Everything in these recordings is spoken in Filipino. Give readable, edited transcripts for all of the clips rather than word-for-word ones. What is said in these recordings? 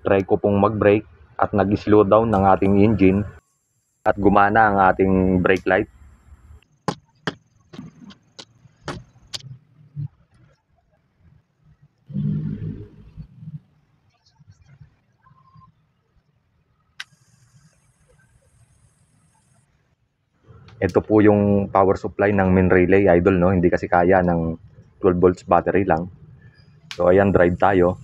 Try ko pong mag-brake at nag-slow down ng ating engine at gumana ang ating brake light. Ito po yung power supply ng main relay, idol, no? Hindi kasi kaya ng 12 volts battery lang. So ayan, drive tayo.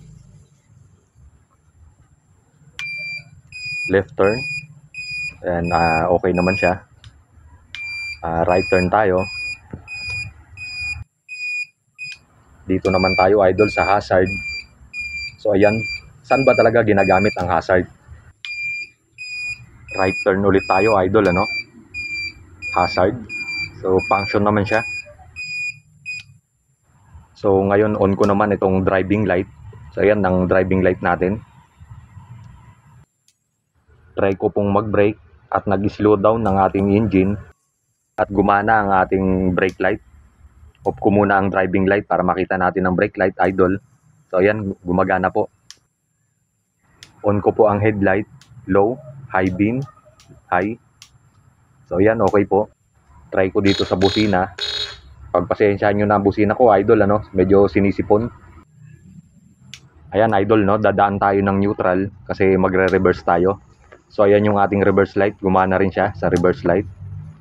Left turn. And okay naman siya. Right turn tayo. Dito naman tayo, idol, sa hazard. So ayan, saan ba talaga ginagamit ang hazard? Right turn ulit tayo, idol, ano? Hazard. So function naman siya. So ngayon on ko naman itong driving light. So ayan ang driving light natin. Try ko pong mag-brake at nag-slow down ng ating engine at gumana ang ating brake light. Off ko muna ang driving light para makita natin ang brake light, idol. So ayan, gumagana po. On ko po ang headlight, low, high beam, high. So ayan, okay po. Try ko dito sa busina. Pagpasensyahan nyo na ang busina ko, idol, ano? Medyo sinisipon. Ayan, idol, no? Dadaan tayo ng neutral kasi magre-reverse tayo. So ayan yung ating reverse light, gumana rin siya sa reverse light.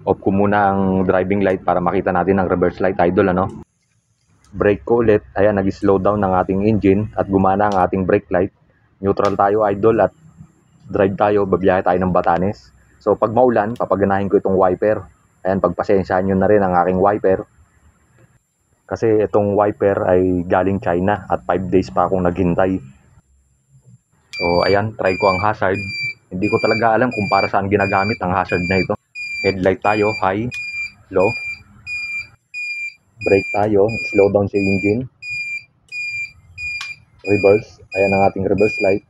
Off ko muna ang driving light para makita natin ang reverse light, idol, ano? Brake ko ulit, ayan, nag-slow down ng ating engine at gumana ang ating brake light. Neutral tayo, idol, at drive tayo, babiyahe tayo ng Batanes. So pag maulan, papaganahin ko itong wiper. Ayan, pagpasensyahan nyo na rin ang aking wiper. Kasi itong wiper ay galing China at 5 days pa akong naghintay. So ayan, try ko ang hazard. Hindi ko talaga alam kung para saan ginagamit ang hazard na ito. Headlight tayo, high, low. Brake tayo, slow down sa engine. Reverse, ayan ang ating reverse light.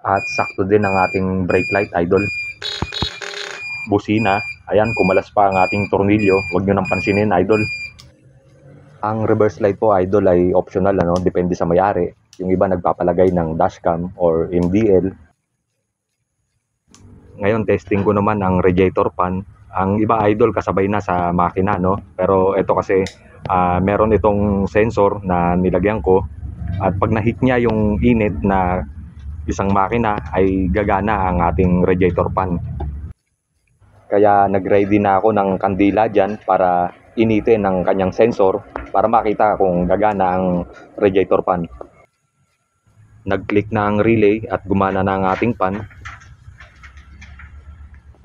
At sakto din ang ating brake light, idol. Busina, ayan, kumalas pa ang ating tornilyo. Huwag nyo nang pansinin, idol. Ang reverse light po, idol, ay optional, ano? Depende sa may-ari. Yung iba nagpapalagay ng dashcam or MDL. Ngayon, testing ko naman ang radiator fan. Ang iba, idol, kasabay na sa makina, no? Pero ito kasi, meron itong sensor na nilagyan ko. At pag na-hit niya yung init na isang makina, ay gagana ang ating radiator fan. Kaya nag-ready na ako ng kandila dyan para initin ang kanyang sensor para makita kung gagana ang radiator fan. Nag-click na ang relay at gumana na ang ating fan.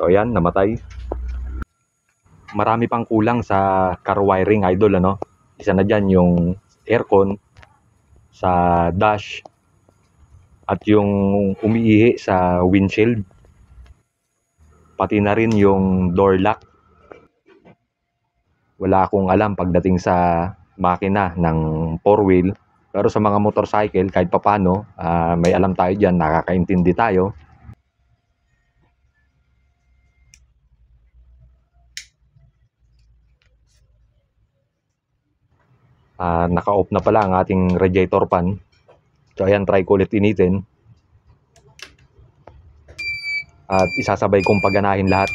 So ayan, namatay. Marami pang kulang sa car wiring, idol, ano? Isa na dyan yung aircon sa dash at yung umiihi sa windshield. Pati na rin yung door lock. Wala akong alam pagdating sa makina ng 4-wheel. Pero sa mga motorcycle, kahit papano, may alam tayo dyan, nakakaintindi tayo. Naka-off na pala ang ating radiator fan. So ayan, try ko ulit initin. At isasabay kong paganahin lahat.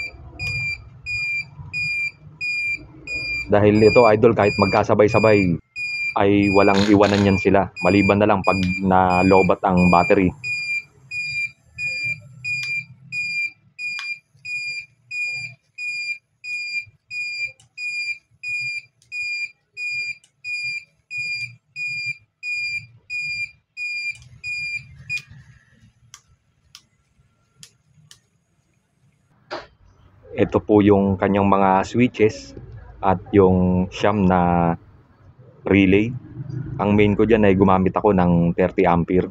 Dahil ito, idol, kahit magkasabay-sabay ay walang iwanan yan sila. Maliban na lang pag nalobat ang battery. Ito po yung kanyang mga switches at yung siyam na relay. Ang main ko dyan ay gumamit ako ng 30 ampere.